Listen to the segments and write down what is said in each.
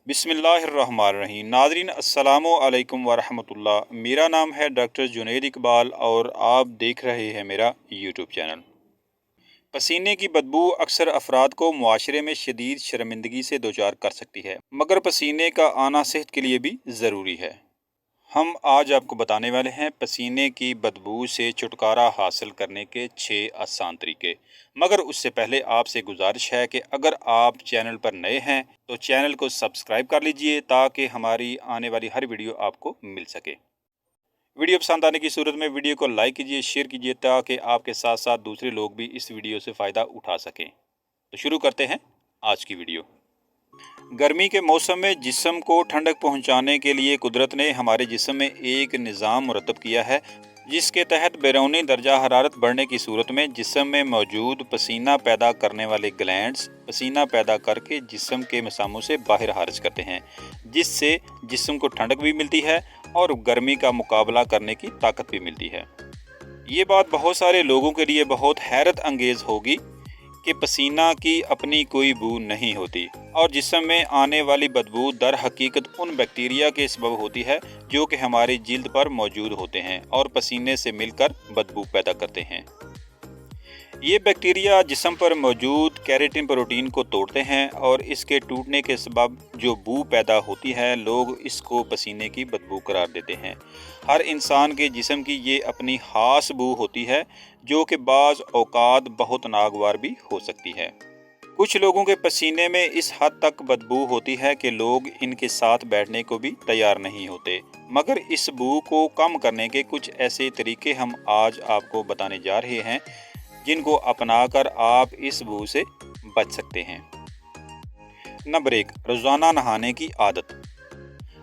बिस्मिल्लाहिर्रहमानिर्रहीम। नाज़रीन अस्सलामु अलैकुम वरहमतुल्लाह। मेरा नाम है डॉक्टर जुनैद इकबाल और आप देख रहे हैं मेरा यूट्यूब चैनल। पसीने की बदबू अक्सर अफराद को मुआशरे में शदीद शर्मिंदगी से दोचार कर सकती है, मगर पसीने का आना सेहत के लिए भी ज़रूरी है। हम आज आपको बताने वाले हैं पसीने की बदबू से छुटकारा हासिल करने के 6 आसान तरीके। मगर उससे पहले आपसे गुजारिश है कि अगर आप चैनल पर नए हैं तो चैनल को सब्सक्राइब कर लीजिए ताकि हमारी आने वाली हर वीडियो आपको मिल सके। वीडियो पसंद आने की सूरत में वीडियो को लाइक कीजिए, शेयर कीजिए ताकि आपके साथ साथ दूसरे लोग भी इस वीडियो से फ़ायदा उठा सकें। तो शुरू करते हैं आज की वीडियो। गर्मी के मौसम में जिस्म को ठंडक पहुंचाने के लिए कुदरत ने हमारे जिस्म में एक निज़ाम मुरतब किया है, जिसके तहत बैरूनी दर्जा हरारत बढ़ने की सूरत में जिस्म में मौजूद पसीना पैदा करने वाले ग्लैंड्स पसीना पैदा करके जिस्म के मसामों से बाहर खारिज करते हैं, जिससे जिस्म को ठंडक भी मिलती है और गर्मी का मुकाबला करने की ताकत भी मिलती है। ये बात बहुत सारे लोगों के लिए बहुत हैरत अंगेज़ होगी कि पसीना की अपनी कोई बू नहीं होती और जिस्म में आने वाली बदबू दर हकीकत उन बैक्टीरिया के सबब होती है जो कि हमारी जिल्द पर मौजूद होते हैं और पसीने से मिलकर बदबू पैदा करते हैं। ये बैक्टीरिया जिस्म पर मौजूद केराटिन प्रोटीन को तोड़ते हैं और इसके टूटने के सबब जो बू पैदा होती है लोग इसको पसीने की बदबू करार देते हैं। हर इंसान के जिस्म की ये अपनी ख़ास बू होती है जो कि बाज़ औक़ात बहुत नागवार भी हो सकती है। कुछ लोगों के पसीने में इस हद तक बदबू होती है कि लोग इनके साथ बैठने को भी तैयार नहीं होते। मगर इस बू को कम करने के कुछ ऐसे तरीके हम आज आपको बताने जा रहे हैं जिनको अपनाकर आप इस बू से बच सकते हैं। नंबर 1, रोज़ाना नहाने की आदत।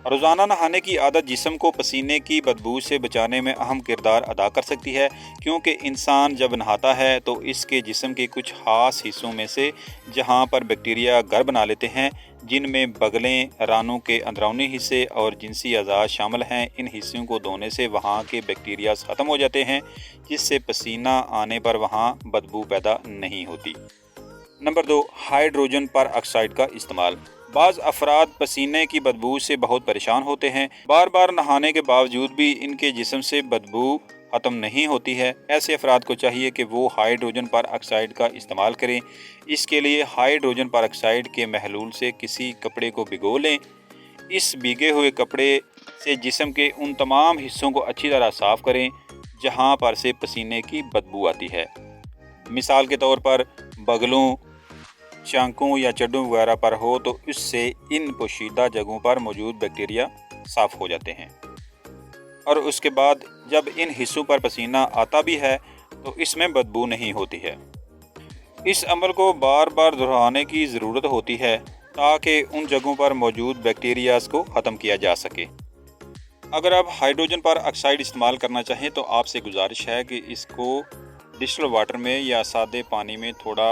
रोज़ाना नहाने की आदत जिस्म को पसीने की बदबू से बचाने में अहम किरदार अदा कर सकती है, क्योंकि इंसान जब नहाता है तो इसके जिस्म के कुछ ख़ास हिस्सों में से जहां पर बैक्टीरिया घर बना लेते हैं, जिनमें बगलें, रानों के अंदरूनी हिस्से और जिनसी अज़ा शामिल हैं, इन हिस्सों को धोने से वहां के बैक्टीरिया ख़त्म हो जाते हैं, जिससे पसीना आने पर वहां बदबू पैदा नहीं होती। नंबर 2, हाइड्रोजन पर ऑक्साइड का इस्तेमाल। बाज़ अफराद पसीने की बदबू से बहुत परेशान होते हैं। बार बार नहाने के बावजूद भी इनके जिस्म से बदबू ख़त्म नहीं होती है। ऐसे अफराद को चाहिए कि वो हाइड्रोजन पर ऑक्साइड का इस्तेमाल करें। इसके लिए हाइड्रोजन पर ऑक्साइड के महलूल से किसी कपड़े को भिगो लें। इस भीगे हुए कपड़े से जिस्म के उन तमाम हिस्सों को अच्छी तरह साफ़ करें जहाँ पर से पसीने की बदबू आती है। मिसाल के तौर पर बगलों, चांकों या चड्डों वगैरह पर हो तो इससे इन पोशीदा जगहों पर मौजूद बैक्टीरिया साफ़ हो जाते हैं। और उसके बाद जब इन हिस्सों पर पसीना आता भी है तो इसमें बदबू नहीं होती है। इस अमल को बार बार दोहराने की ज़रूरत होती है ताकि उन जगहों पर मौजूद बैक्टीरियाज को ख़त्म किया जा सके। अगर आप हाइड्रोजन पर ऑक्साइड इस्तेमाल करना चाहें तो आपसे गुजारिश है कि इसको डिस्टिल वाटर में या सादे पानी में थोड़ा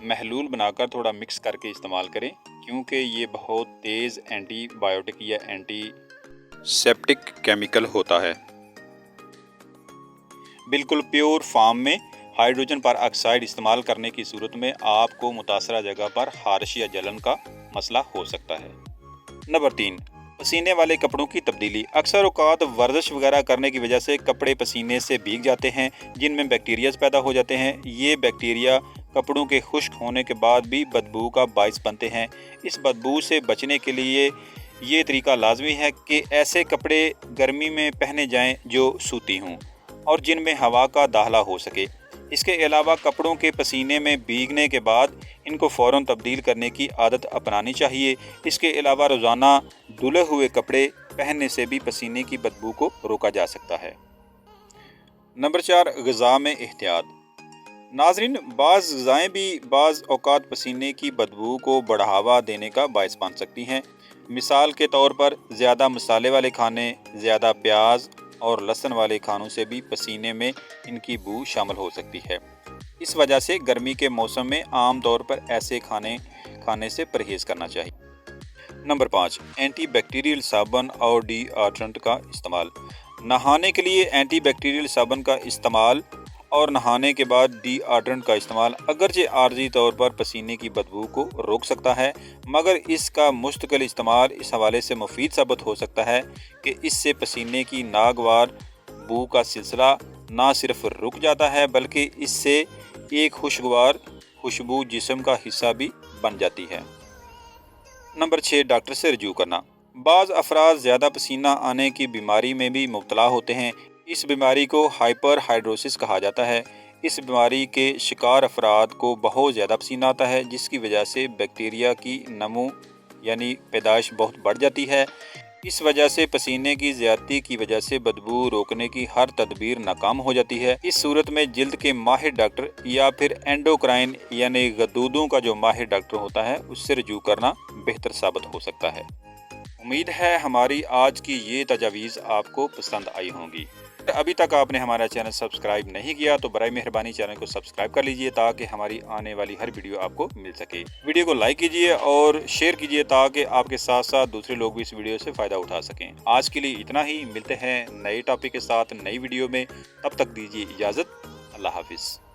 महलूल बनाकर थोड़ा मिक्स करके इस्तेमाल करें, क्योंकि ये बहुत तेज़ एंटीबायोटिक या एंटीसेप्टिक केमिकल होता है। बिल्कुल प्योर फॉर्म में हाइड्रोजन पर ऑक्साइड इस्तेमाल करने की सूरत में आपको मुतासरा जगह पर खारिश या जलन का मसला हो सकता है। नंबर 3, पसीने वाले कपड़ों की तब्दीली। अक्सर औकात वर्जिश वगैरह करने की वजह से कपड़े पसीने से भीग जाते हैं, जिनमें बैक्टीरियाज पैदा हो जाते हैं। ये बैक्टीरिया कपड़ों के खुश्क होने के बाद भी बदबू का बाइस बनते हैं। इस बदबू से बचने के लिए ये तरीका लाजमी है कि ऐसे कपड़े गर्मी में पहने जाएं जो सूती हों और जिनमें हवा का दाखिला हो सके। इसके अलावा कपड़ों के पसीने में भीगने के बाद इनको फ़ौरन तब्दील करने की आदत अपनानी चाहिए। इसके अलावा रोज़ाना धुले हुए कपड़े पहनने से भी पसीने की बदबू को रोका जा सकता है। नंबर 4, ग़िज़ा में एहतियात। नाज़रीन, बाज़ ग़िज़ाएँ भी बाज़ औक़ात पसीने की बदबू को बढ़ावा देने का बायस बन सकती हैं। मिसाल के तौर पर ज़्यादा मसाले वाले खाने, ज़्यादा प्याज और लहसुन वाले खानों से भी पसीने में इनकी बू शामिल हो सकती है। इस वजह से गर्मी के मौसम में आम तौर पर ऐसे खाने से परहेज़ करना चाहिए। नंबर 5, एंटी बैक्टीरियल साबुन और डीओड्रेंट का इस्तेमाल। नहाने के लिए एंटी बैक्टीरियल साबुन का इस्तेमाल اور نہانے کے بعد ڈی آڈرنٹ کا استعمال اگرچہ عارضی طور پر پسینے کی بدبو کو روک سکتا ہے، مگر اس کا مستقل استعمال اس حوالے سے مفید ثابت ہو سکتا ہے کہ اس سے پسینے کی ناگوار بو کا سلسلہ نہ صرف رک جاتا ہے بلکہ اس سے ایک خوشگوار خوشبو جسم کا حصہ بھی بن جاتی ہے۔ نمبر 6، ڈاکٹر سے رجوع کرنا۔ بعض افراد زیادہ پسینہ آنے کی بیماری میں بھی مبتلا ہوتے ہیں۔ اس بیماری کو ہائپر ہائیڈروسس کہا جاتا ہے۔ اس بیماری کے شکار افراد کو بہت زیادہ پسینہ آتا ہے، جس کی وجہ سے بیکٹیریا کی نمو یعنی پیدائش بہت بڑھ جاتی ہے۔ اس وجہ سے پسینے کی زیادتی کی وجہ سے بدبو روکنے کی ہر تدبیر ناکام ہو جاتی ہے۔ اس صورت میں جلد کے ماہر ڈاکٹر یا پھر اینڈوکرائن یعنی غدودوں کا جو ماہر ڈاکٹر ہوتا ہے اس سے رجوع کرنا بہتر ثابت ہو سکتا ہے۔ امید ہے ہماری آج کی یہ تجاویز آپ کو پسند آئی ہوں گی۔ ابھی تک آپ نے ہمارا چینل سبسکرائب نہیں کیا تو برائے مہربانی چینل کو سبسکرائب کر لیجئے تاکہ ہماری آنے والی ہر ویڈیو آپ کو مل سکے۔ ویڈیو کو لائک کیجئے اور شیئر کیجئے تاکہ آپ کے ساتھ ساتھ دوسرے لوگ بھی اس ویڈیو سے فائدہ اٹھا سکیں۔ آج کے لیے اتنا ہی، ملتے ہیں نئے ٹاپک کے ساتھ نئی ویڈیو میں، تب تک دیجئے اجازت۔ اللہ حافظ۔